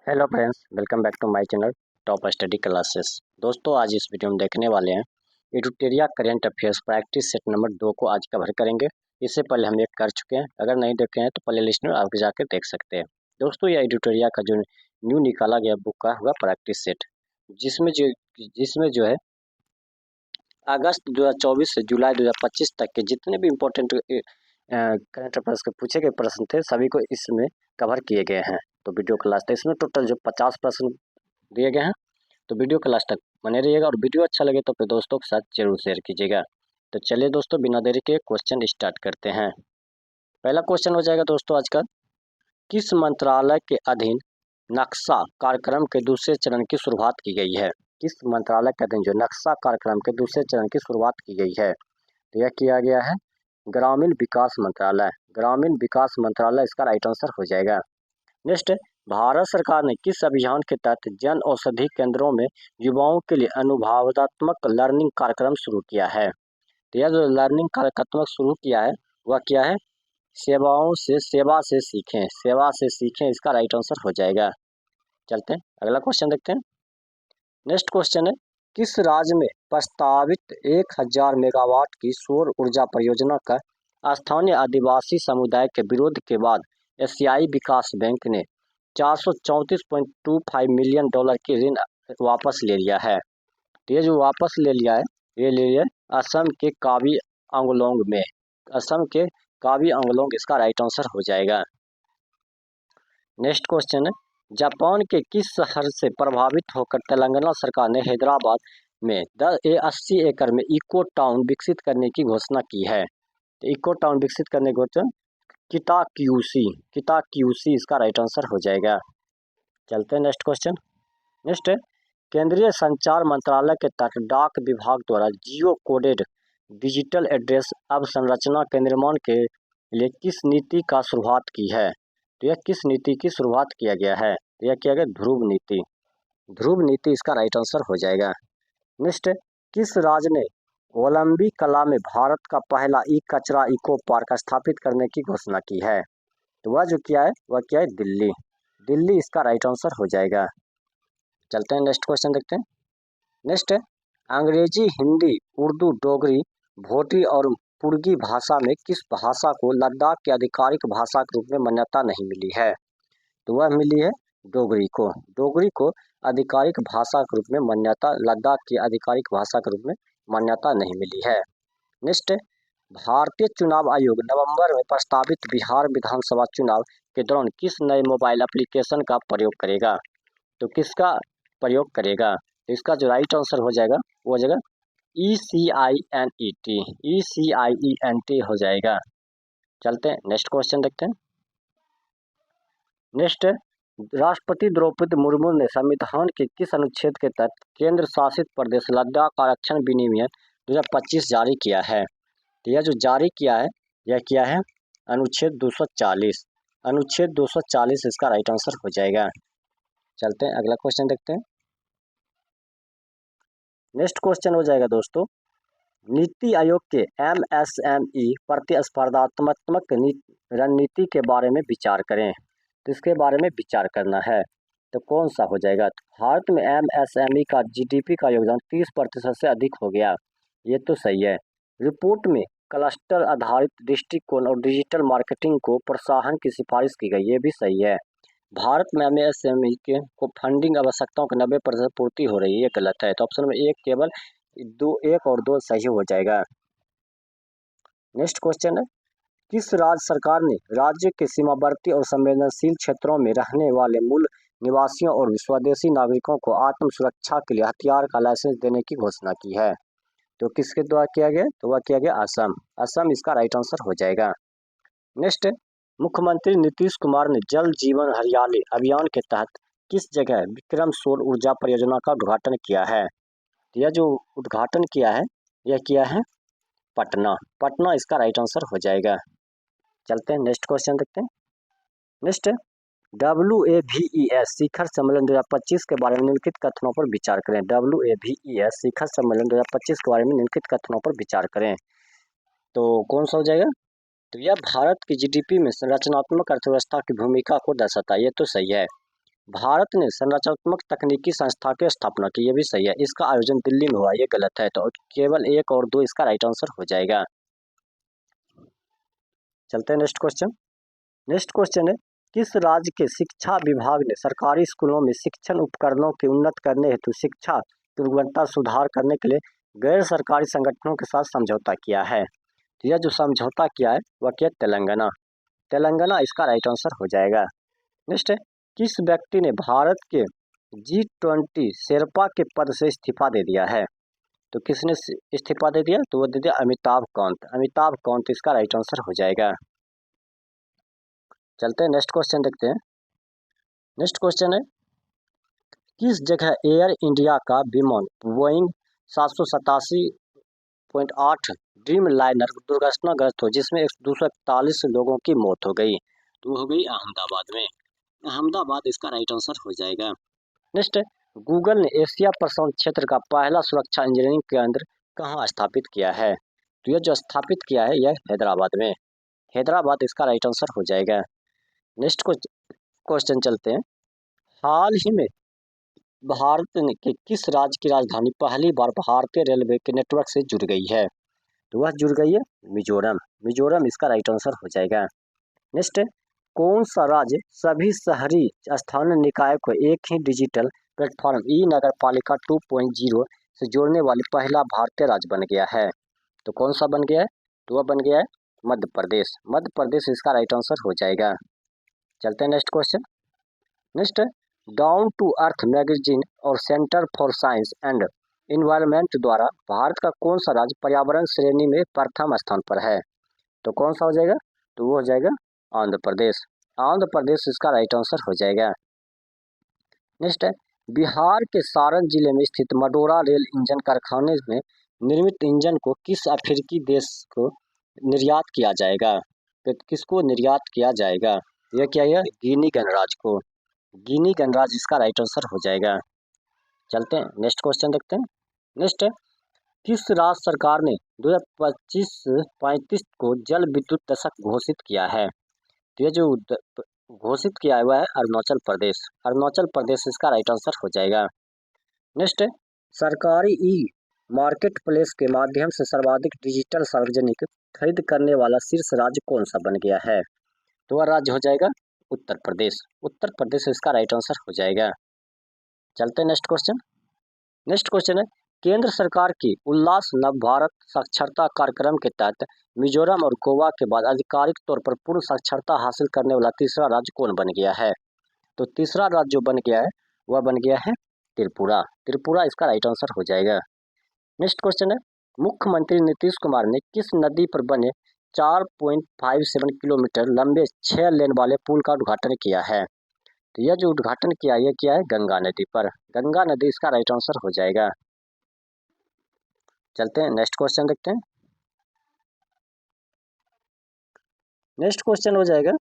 Hello friends, welcome back to my channel top study classes. दोस्तों, आज इस video में देखने वाले हैं Edutoria current affairs practice set number 2 को आज कवर करेंगे। इससे पहले हम एक कर चुके हैं, अगर नहीं देखे हैं तो प्ले लिस्ट में आगे जाकर देख सकते हैं। दोस्तों, यह एडुटेरिया का जो न्यू निकाला गया बुक का हुआ प्रैक्टिस सेट, जिसमें जो है अगस्त 2024 से जुलाई 2025 तक के जितने भी इम्पोर्टेंट करंट अफेयर्स के पूछे गए प्रश्न थे सभी को इसमें कवर किए गए हैं। तो वीडियो का लास्ट तक इसमें टोटल जो 50 प्रश्न दिए गए हैं, तो वीडियो के लास्ट तक बने रहिएगा और वीडियो अच्छा लगे तो अपने दोस्तों के साथ जरूर शेयर कीजिएगा। तो चलिए दोस्तों, बिना देरी के क्वेश्चन स्टार्ट करते हैं। पहला क्वेश्चन हो जाएगा दोस्तों आज का, किस मंत्रालय के अधीन नक्शा कार्यक्रम के दूसरे चरण की शुरुआत की गई है? किस मंत्रालय के अधीन जो नक्शा कार्यक्रम के दूसरे चरण की शुरुआत की गई है? तो यह किया गया है ग्रामीण विकास मंत्रालय। ग्रामीण विकास मंत्रालय इसका राइट आंसर हो जाएगा। नेक्स्ट, भारत सरकार ने किस अभियान के तहत जन औषधि केंद्रों में युवाओं के लिए अनुभवात्मक लर्निंग कार्यक्रम शुरू किया है? तो यह जो लर्निंग कार्यक्रम शुरू किया है वह क्या है? सेवा से सीखें। सेवा से सीखें इसका राइट आंसर हो जाएगा। चलते हैं अगला क्वेश्चन देखते हैं। नेक्स्ट क्वेश्चन है, किस राज्य में प्रस्तावित 1000 मेगावाट की सौर ऊर्जा परियोजना का स्थानीय आदिवासी समुदाय के विरोध के बाद एशियाई विकास बैंक ने 434.25 मिलियन डॉलर की ऋण वापस ले लिया है? तो ये जो वापस ले लिया है, ये ले लिया असम के काबी आंगलोंग में। असम के काबी आंगलोंग इसका राइट आंसर हो जाएगा। नेक्स्ट क्वेश्चन है, जापान के किस शहर से प्रभावित होकर तेलंगाना सरकार ने हैदराबाद में 80 एकड़ में इको टाउन विकसित करने की घोषणा की है? तो इको टाउन विकसित करने की घोषणा किताक्यूसी इसका राइट आंसर हो जाएगा। चलते हैं नेक्स्ट क्वेश्चन। नेक्स्ट है, केंद्रीय संचार मंत्रालय के तहत डाक विभाग द्वारा जियो कोडेड डिजिटल एड्रेस अवसंरचना के निर्माण के लिए किस नीति का शुरुआत की है? तो यह किस नीति की शुरुआत किया गया है? तो यह किया गया ध्रुव नीति। ध्रुव नीति इसका राइट आंसर हो जाएगा। नेक्स्ट, किस राज्य ने ओलंबी कला में भारत का पहला ई कचरा इको पार्क स्थापित करने की घोषणा की है? तो वह जो किया है वह क्या है? दिल्ली। दिल्ली इसका राइट आंसर हो जाएगा। चलते हैं नेक्स्ट क्वेश्चन देखते हैं। नेक्स्ट है, अंग्रेजी, हिंदी, उर्दू, डोगरी, भोटी और पुर्गी भाषा में किस भाषा को लद्दाख की आधिकारिक भाषा के रूप में मान्यता नहीं मिली है? तो वह मिली है डोगरी को। डोगरी को आधिकारिक भाषा के रूप में मान्यता, लद्दाख की आधिकारिक भाषा के रूप में मान्यता नहीं मिली है। नेक्स्ट, भारतीय चुनाव आयोग नवंबर में प्रस्तावित बिहार विधानसभा चुनाव के दौरान किस नए मोबाइल एप्लीकेशन का प्रयोग करेगा? तो किसका प्रयोग करेगा? तो इसका जो राइट आंसर हो जाएगा वो हो जाएगा ECINET हो जाएगा। चलते हैं नेक्स्ट क्वेश्चन देखते हैं। नेक्स्ट, राष्ट्रपति द्रौपदी मुर्मू ने संविधान के किस अनुच्छेद के तहत केंद्र शासित प्रदेश लद्दाख आरक्षण विनियमन 2025 जारी किया है? तो यह जो जारी किया है यह क्या है? अनुच्छेद 240। अनुच्छेद 240 इसका राइट आंसर हो जाएगा। चलते हैं अगला क्वेश्चन देखते हैं। नेक्स्ट क्वेश्चन हो जाएगा दोस्तों, नीति आयोग के MSME प्रतिस्पर्धात्मक रणनीति के बारे में विचार करें। तो इसके बारे में विचार करना है तो कौन सा हो जाएगा? तो भारत में MSME का GDP का योगदान 30% से अधिक हो गया, ये तो सही है। रिपोर्ट में क्लस्टर आधारित दृष्टिकोण और डिजिटल मार्केटिंग को प्रोत्साहन की सिफारिश की गई, ये भी सही है। भारत में MSME के को फंडिंग आवश्यकताओं की 90% पूर्ति हो रही है, ये गलत है। तो ऑप्शन में एक और दो सही हो जाएगा। नेक्स्ट क्वेश्चन है, किस राज्य सरकार ने राज्य के सीमावर्ती और संवेदनशील क्षेत्रों में रहने वाले मूल निवासियों और स्वदेशी नागरिकों को आत्म सुरक्षा के लिए हथियार का लाइसेंस देने की घोषणा की है? तो किसके द्वारा किया गया? तो वह किया गया असम। असम इसका राइट आंसर हो जाएगा। नेक्स्ट, मुख्यमंत्री नीतीश कुमार ने जल जीवन हरियाली अभियान के तहत किस जगह विक्रम सौर ऊर्जा परियोजना का उद्घाटन किया है? यह जो उद्घाटन किया है यह किया है पटना। पटना इसका राइट आंसर हो जाएगा। चलते हैं नेक्स्ट क्वेश्चन देखते हैं। नेक्स्ट, WAVES शिखर सम्मेलन 2025 के बारे में निम्नलिखित कथनों पर विचार करें। WAVES शिखर सम्मेलन 2025 के बारे में निम्नलिखित कथनों पर विचार करें। तो कौन सा हो जाएगा? तो यह भारत की GDP में रचनात्मक अर्थव्यवस्था की भूमिका को दर्शाता है, ये तो सही है। भारत ने संरचनात्मक तकनीकी संस्था की स्थापना की, ये भी सही है। इसका आयोजन दिल्ली में हुआ, ये गलत है। तो केवल 1 और 2 इसका राइट आंसर हो जाएगा। चलते हैं नेक्स्ट क्वेश्चन। नेक्स्ट क्वेश्चन है, किस राज्य के शिक्षा विभाग ने सरकारी स्कूलों में शिक्षण उपकरणों के उन्नत करने हेतु शिक्षा की गुणवत्ता सुधार करने के लिए गैर सरकारी संगठनों के साथ समझौता किया है? तो यह जो समझौता किया है वह क्या? तेलंगाना। तेलंगाना इसका राइट आंसर हो जाएगा। नेक्स्ट है, किस व्यक्ति ने भारत के G20 शेरपा के पद से इस्तीफा दे दिया है? तो किसने इस्तीफा दे दिया? तो वो दे दिया अमिताभ कांत। अमिताभ कांत इसका राइट आंसर हो जाएगा। चलते हैं नेक्स्ट क्वेश्चन देखते हैं। नेक्स्ट क्वेश्चन है, किस जगह एयर इंडिया का विमान बोइंग 787.8 ड्रीम लाइनर दुर्घटनाग्रस्त हो, जिसमें 241 लोगों की मौत हो गई? तो हो गई अहमदाबाद में। अहमदाबाद इसका राइट आंसर हो जाएगा। नेक्स्ट, गूगल ने एशिया प्रशांत क्षेत्र का पहला सुरक्षा इंजीनियरिंग केंद्र कहाँ स्थापित किया है? तो यह जो स्थापित किया है यह हैदराबाद में। हैदराबाद इसका राइट आंसर हो जाएगा। नेक्स्ट क्वेश्चन चलते हैं। हाल ही में भारत के किस राज्य की राजधानी पहली बार भारतीय रेलवे के नेटवर्क से जुड़ गई है? तो वह जुड़ गई है मिजोरम। मिजोरम इसका राइट आंसर हो जाएगा। नेक्स्ट, कौन सा राज्य सभी शहरी स्थानीय निकाय को एक ही डिजिटल प्लेटफॉर्म ई नगर पालिका 2.0 से जोड़ने वाली पहला भारतीय राज्य बन गया है? तो कौन सा बन गया है? तो वह बन गया है मध्य प्रदेश। मध्य प्रदेश इसका राइट आंसर हो जाएगा। चलते हैं next question. Next, down to earth magazine और centre for science and environment द्वारा भारत का कौन सा राज्य पर्यावरण श्रेणी में प्रथम स्थान पर है? तो कौन सा हो जाएगा? तो वो हो जाएगा आंध्र प्रदेश। आंध्र प्रदेश इसका राइट आंसर हो जाएगा। नेक्स्ट है, बिहार के सारण जिले में स्थित मडोरा रेल इंजन कारखाने में निर्मित इंजन को किस अफ्रीकी देश को निर्यात किया जाएगा? तो किसको निर्यात किया जाएगा? यह क्या है? गिनी गणराज्य को। गिनी गणराज्य इसका राइट आंसर हो जाएगा। चलते हैं नेक्स्ट क्वेश्चन देखते हैं। नेक्स्ट, किस राज्य सरकार ने 2025-35 को जल विद्युत दशक घोषित किया है? तो ये जो घोषित किया हुआ है अरुणाचल प्रदेश। अरुणाचल प्रदेश इसका राइट आंसर हो जाएगा। नेक्स्ट, सरकारी ई मार्केट प्लेस के माध्यम से सर्वाधिक डिजिटल सार्वजनिक खरीद करने वाला शीर्ष राज्य कौन सा बन गया है? तो वह राज्य हो जाएगा उत्तर प्रदेश। उत्तर प्रदेश इसका राइट आंसर हो जाएगा। चलते हैं नेक्स्ट क्वेश्चन। नेक्स्ट क्वेश्चन है, केंद्र सरकार की उल्लास नव भारत साक्षरता कार्यक्रम के तहत मिजोरम और गोवा के बाद आधिकारिक तौर पर पूर्ण साक्षरता हासिल करने वाला तीसरा राज्य कौन बन गया है? तो तीसरा राज्य जो बन गया है वह बन गया है त्रिपुरा। त्रिपुरा इसका राइट आंसर हो जाएगा। नेक्स्ट क्वेश्चन है, मुख्यमंत्री नीतीश कुमार ने किस नदी पर बने 4.57 किलोमीटर लंबे 6 लेन वाले पुल का उद्घाटन किया है? तो यह जो उद्घाटन किया है गंगा नदी पर। गंगा नदी इसका राइट आंसर हो जाएगा। चलते हैं नेक्स्ट क्वेश्चन देखते हैं। नेक्स्ट क्वेश्चन हो जाएगा,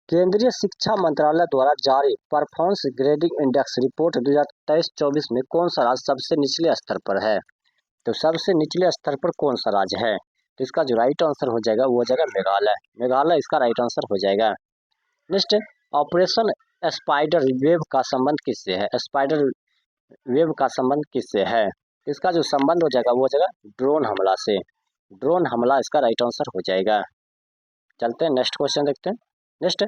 केंद्रीय शिक्षा मंत्रालय द्वारा जारी परफॉर्मेंस ग्रेडिंग इंडेक्स रिपोर्ट 2023-24 में कौन सा राज्य सबसे निचले स्तर पर है? तो सबसे निचले स्तर पर कौन सा राज्य है? तो इसका जो राइट आंसर हो जाएगा वो हो जाएगा मेघालय। मेघालय इसका राइट आंसर हो जाएगा। नेक्स्ट, ऑपरेशन स्पाइडर वेब का संबंध किससे है? स्पाइडर वेब का संबंध किससे है? इसका जो संबंध हो जाएगा वो हो जाएगा ड्रोन हमला से। ड्रोन हमला इसका राइट आंसर हो जाएगा। चलते हैं नेक्स्ट क्वेश्चन देखते हैं। नेक्स्ट,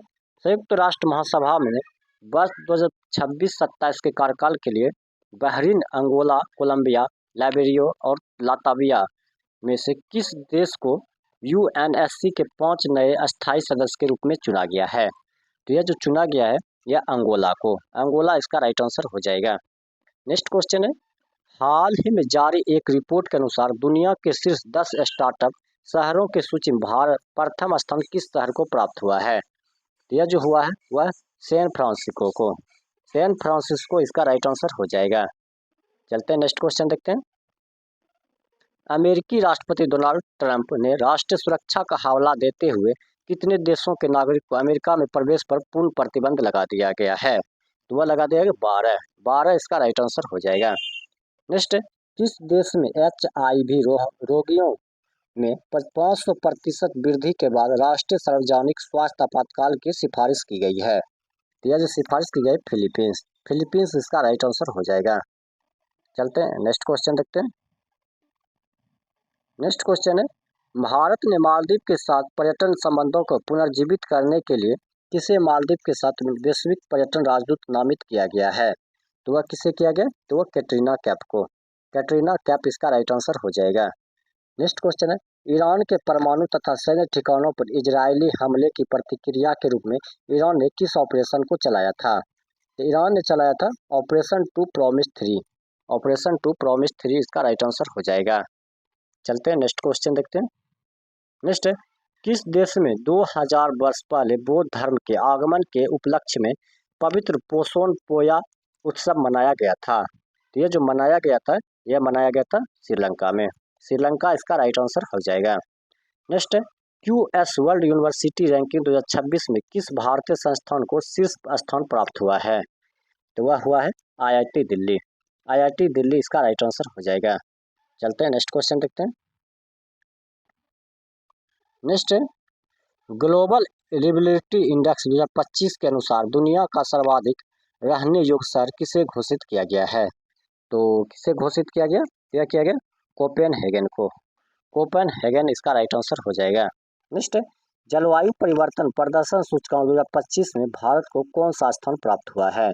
संयुक्त राष्ट्र महासभा में वर्ष 2026-27 के कार्यकाल के लिए बहरीन, अंगोला, कोलंबिया, लाइबेरिया और लातविया में से किस देश को यूएनएससी के 5 नए अस्थायी सदस्य के रूप में चुना गया है? तो यह जो चुना गया है यह अंगोला को। अंगोला इसका राइट आंसर हो जाएगा। नेक्स्ट क्वेश्चन है, हाल ही में जारी एक रिपोर्ट के अनुसार दुनिया के शीर्ष 10 स्टार्टअप शहरों की सूची में भारत प्रथम स्थान किस शहर को प्राप्त हुआ है? तो यह जो हुआ है वह सैन फ्रांसिस्को को। सैन फ्रांसिस्को इसका राइट आंसर हो जाएगा। चलते हैं नेक्स्ट क्वेश्चन देखते हैं। अमेरिकी राष्ट्रपति डोनाल्ड ट्रंप ने राष्ट्रीय सुरक्षा का हवाला देते हुए कितने देशों के नागरिक को अमेरिका में प्रवेश पर पूर्ण प्रतिबंध लगा दिया गया है? तो वह लगा दिया गया 12 इसका राइट आंसर हो जाएगा। नेक्स्ट, किस देश में HIV रोगियों में 500% वृद्धि के बाद राष्ट्रीय सार्वजनिक स्वास्थ्य आपातकाल की सिफारिश की गई है? तो यह जो सिफारिश की गई फिलीपींस, फिलीपींस इसका राइट आंसर हो जाएगा। चलते हैं नेक्स्ट क्वेश्चन देखते हैं। नेक्स्ट क्वेश्चन है, भारत ने मालदीव के साथ पर्यटन संबंधों को पुनर्जीवित करने के लिए किसे मालदीव के साथ वैश्विक पर्यटन राजदूत नामित किया गया है? तो वह किसे किया गया? तो वह कैटरीना कैफ को। कैटरीना कैफ इसका राइट आंसर हो जाएगा। नेक्स्ट क्वेश्चन है, ईरान के परमाणु तथा सैन्य ठिकानों पर इजरायली हमले की प्रतिक्रिया के रूप में ईरान ने किस ऑपरेशन को चलाया था? तो ईरान ने चलाया था operation true promise 3। Operation true promise 3 इसका राइट आंसर हो जाएगा। चलते हैं नेक्स्ट क्वेश्चन देखते हैं। नेक्स्ट है, किस देश में 2000 वर्ष पहले बौद्ध धर्म के आगमन के उपलक्ष्य में पवित्र पोषण पोया उत्सव मनाया गया था? तो ये जो मनाया गया था, यह मनाया गया था श्रीलंका में। श्रीलंका इसका राइट आंसर हो जाएगा। नेक्स्ट है, क्यूएस वर्ल्ड यूनिवर्सिटी रैंकिंग 2026 में किस भारतीय संस्थान को शीर्ष स्थान प्राप्त हुआ है? तो वह हुआ है आईआईटी दिल्ली। आईआईटी दिल्ली इसका राइट आंसर हो जाएगा। चलते हैं नेक्स्ट क्वेश्चन देखते हैं। नेक्स्ट है, ग्लोबल लिविलिटी इंडेक्स 2025 के अनुसार दुनिया का सर्वाधिक रहने योग्य शहर किसे घोषित किया गया है? तो किसे घोषित किया गया? यह किया गया कोपेनहेगन को। कोपेनहेगन इसका राइट आंसर हो जाएगा। नेक्स्ट है, जलवायु परिवर्तन प्रदर्शन सूचकांक 2025 में भारत को कौन सा स्थान प्राप्त हुआ है?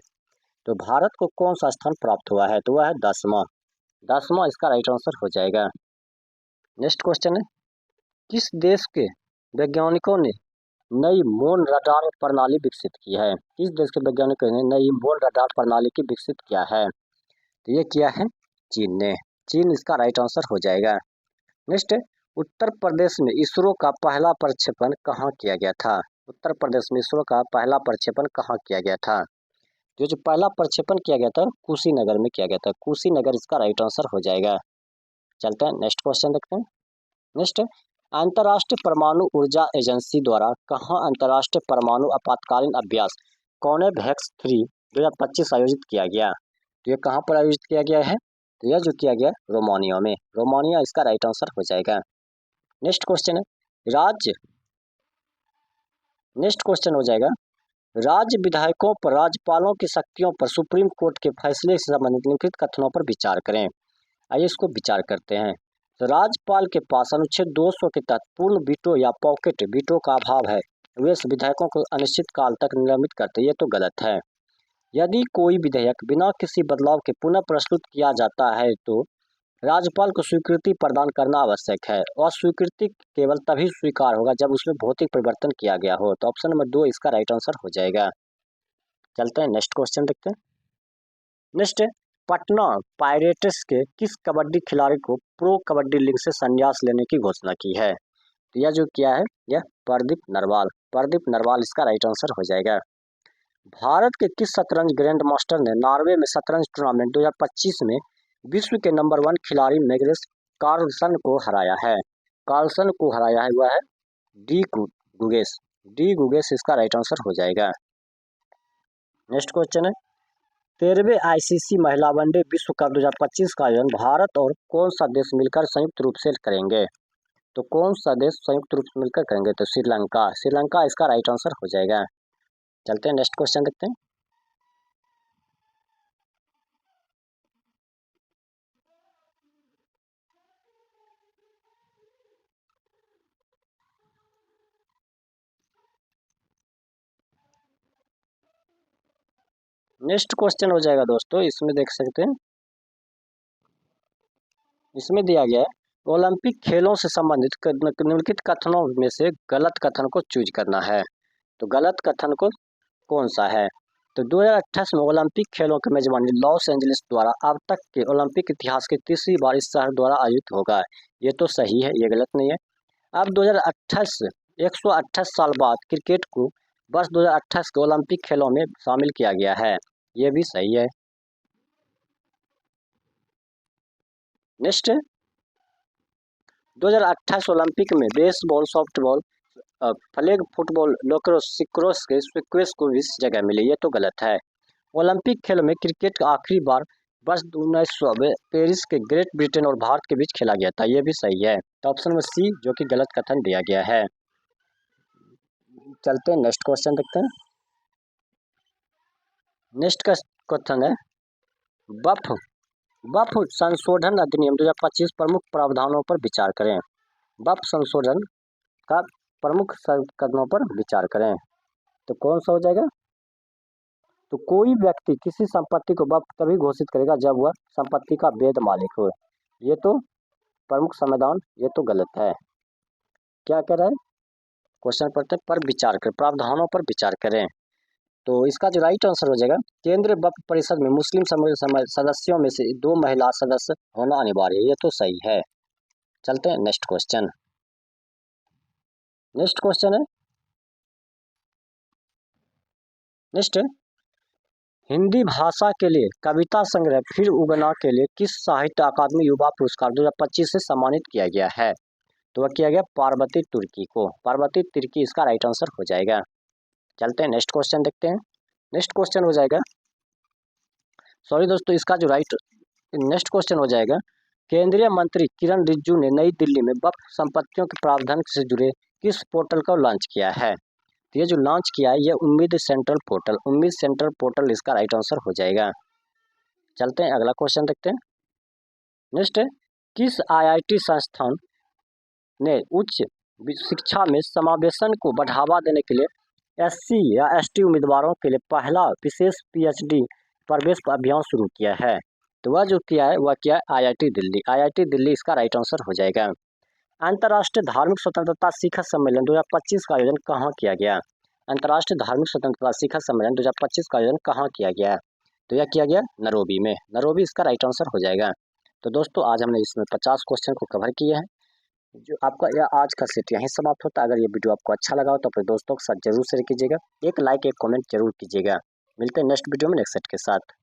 तो भारत को कौन सा स्थान प्राप्त हुआ है? तो वह है 10वां। 10वां इसका राइट आंसर हो जाएगा। नेक्स्ट क्वेश्चन है, किस देश के वैज्ञानिकों ने नई मून रडार प्रणाली विकसित की है? किस देश के वैज्ञानिकों ने नई मून रडार प्रणाली की विकसित किया है? तो ये किया है चीन ने। चीन इसका राइट आंसर हो जाएगा। नेक्स्ट है, उत्तर प्रदेश में इसरो का पहला प्रक्षेपण कहाँ किया गया था? उत्तर प्रदेश में इसरो का पहला प्रक्षेपण कहाँ किया गया था? जो पहला प्रक्षेपण किया गया था कुशीनगर में किया गया था। कुशीनगर इसका राइट आंसर हो जाएगा। चलते हैं नेक्स्ट क्वेश्चन देखते हैं। नेक्स्ट, अंतर्राष्ट्रीय परमाणु ऊर्जा एजेंसी द्वारा कहाँ अंतर्राष्ट्रीय परमाणु आपातकालीन अभ्यास कॉर्नेवेक्स 3 2025 आयोजित किया गया? तो ये कहाँ पर आयोजित किया गया है? तो यह जो किया गया रोमानिया में। रोमानिया इसका राइट आंसर हो जाएगा। नेक्स्ट क्वेश्चन है, नेक्स्ट क्वेश्चन हो जाएगा, राज्य विधायकों पर राज्यपालों की शक्तियों पर सुप्रीम कोर्ट के फैसले से संबंधित निम्नलिखित कथनों पर विचार करें। आइए इसको विचार करते हैं। तो राज्यपाल के पास अनुच्छेद 200 के तहत पूर्ण वीटो या पॉकेट वीटो का अभाव है, वे विधायकों को अनिश्चित काल तक निलंबित करते, ये तो गलत है। यदि कोई विधेयक बिना किसी बदलाव के पुनः प्रस्तुत किया जाता है तो राज्यपाल को स्वीकृति प्रदान करना आवश्यक है, और स्वीकृति केवल तभी स्वीकार होगा जब उसमें भौतिक परिवर्तन किया गया हो। तो ऑप्शन नंबर 2 इसका राइट आंसर हो जाएगा। चलते हैं नेक्स्ट क्वेश्चन देखते हैं। नेक्स्ट, पटना पायरेट्स के किस कबड्डी खिलाड़ी को प्रो कबड्डी लीग से संन्यास लेने की घोषणा की है? तो यह जो किया है यह प्रदीप नरवाल। प्रदीप नरवाल इसका राइट आंसर हो जाएगा। भारत के किस शतरंज ग्रैंड मास्टर ने नॉर्वे में शतरंज टूर्नामेंट 2025 में विश्व के नंबर 1 खिलाड़ी मैग्नस कार्लसन को हराया है? कार्लसन को हराया है वह है डी गुगेस। डी गुगेस इसका राइट आंसर हो जाएगा। नेक्स्ट क्वेश्चन है, 13वें आईसीसी महिला वनडे विश्व कप 2025 का आयोजन भारत और कौन सा देश मिलकर संयुक्त रूप से करेंगे? तो कौन सा देश संयुक्त रूप से मिलकर करेंगे? तो श्रीलंका। श्रीलंका इसका राइट आंसर हो जाएगा। चलते हैं नेक्स्ट क्वेश्चन देखते हैं। नेक्स्ट क्वेश्चन हो जाएगा दोस्तों, इसमें देख सकते हैं, इसमें दिया गया है ओलंपिक खेलों से संबंधित निम्नलिखित कथनों में से गलत कथन को चूज करना है। तो गलत कथन को कौन सा है? तो 2028 में ओलंपिक खेलों की मेजबानी लॉस एंजलिस द्वारा अब तक के ओलंपिक इतिहास की तीसरी बार इस शहर द्वारा आयोजित होगा। ये तो सही है, ये गलत नहीं है। अब 2028 128 साल बाद क्रिकेट को वर्ष 2028 के ओलंपिक खेलों में शामिल किया गया है, ये भी सही है। नेक्स्ट, 2028 ओलंपिक में baseball, softball, flag football, lacrosse, सिक्रोस के स्क्वैश को भी जगह मिली, ये तो गलत है। ओलंपिक खेल में क्रिकेट का आखिरी बार वर्ष 1900 में पेरिस के ग्रेट ब्रिटेन और भारत के बीच खेला गया था, ये भी सही है। तो ऑप्शन नंबर सी जो कि गलत कथन दिया गया है। चलते हैं नेक्स्ट क्वेश्चन देखते हैं। नेक्स्ट का क्वेश्चन है वक्फ वक्फ संशोधन अधिनियम 2025 प्रमुख प्रावधानों पर विचार करें। वक्फ संशोधन का प्रमुख कदमों पर विचार करें, तो कौन सा हो जाएगा? तो कोई व्यक्ति किसी संपत्ति को वक्फ तभी घोषित करेगा जब वह संपत्ति का वैध मालिक हो। ये तो प्रमुख संविधान, ये तो गलत है। क्या कह रहा है क्वेश्चन? पढ़ते पर विचार करें, प्रावधानों पर विचार करें। तो इसका जो राइट आंसर हो जाएगा, केंद्रीय वक्फ परिषद में मुस्लिम सदस्यों में से 2 महिला सदस्य होना अनिवार्य है। ये तो सही है। चलते हैं नेक्स्ट क्वेश्चन। नेक्स्ट क्वेश्चन है नेक्स्ट हिंदी भाषा के लिए कविता संग्रह फिर उगना के लिए किस साहित्य अकादमी युवा पुरस्कार 2025 से सम्मानित किया गया है? तो वह किया गया पार्वती तुर्की को। पार्वती तुर्की इसका राइट आंसर हो जाएगा। चलते हैं नेक्स्ट क्वेश्चन देखते हैं। नेक्स्ट क्वेश्चन हो जाएगा, सॉरी दोस्तों, इसका जो नेक्स्ट क्वेश्चन हो जाएगा, केंद्रीय मंत्री किरण रिजिजू ने नई दिल्ली में वक्फ संपत्तियों के प्रावधान से जुड़े किस पोर्टल को लॉन्च किया है? तो ये जो लॉन्च किया है, ये उम्मीद सेंट्रल पोर्टल, उम्मीद सेंट्रल पोर्टल इसका राइट आंसर हो जाएगा। चलते हैं अगला क्वेश्चन देखते हैं। नेक्स्ट है, किस आईआईटी संस्थान ने उच्च शिक्षा में समावेशन को बढ़ावा देने के लिए एससी या एसटी उम्मीदवारों के लिए पहला विशेष पीएचडी प्रवेश अभियान शुरू किया है? तो वह जो किया है, वह किया है आईआईटी दिल्ली। आईआईटी दिल्ली इसका राइट आंसर हो जाएगा। अंतर्राष्ट्रीय धार्मिक स्वतंत्रता शिखर सम्मेलन 2025 का आयोजन कहाँ किया गया? अंतर्राष्ट्रीय धार्मिक स्वतंत्रता शिखर सम्मेलन 2025 का आयोजन कहाँ किया गया? तो यह किया गया नैरोबी में। नैरोबी इसका राइट आंसर हो जाएगा। तो दोस्तों आज हमने इसमें 50 क्वेश्चन को कवर किया है। जो आपका यह आज का सेट यहीं समाप्त होता है। अगर ये वीडियो आपको अच्छा लगा हो तो अपने दोस्तों के साथ जरूर शेयर कीजिएगा। एक लाइक एक कमेंट जरूर कीजिएगा। मिलते हैं नेक्स्ट वीडियो में नेक्स्ट सेट के साथ।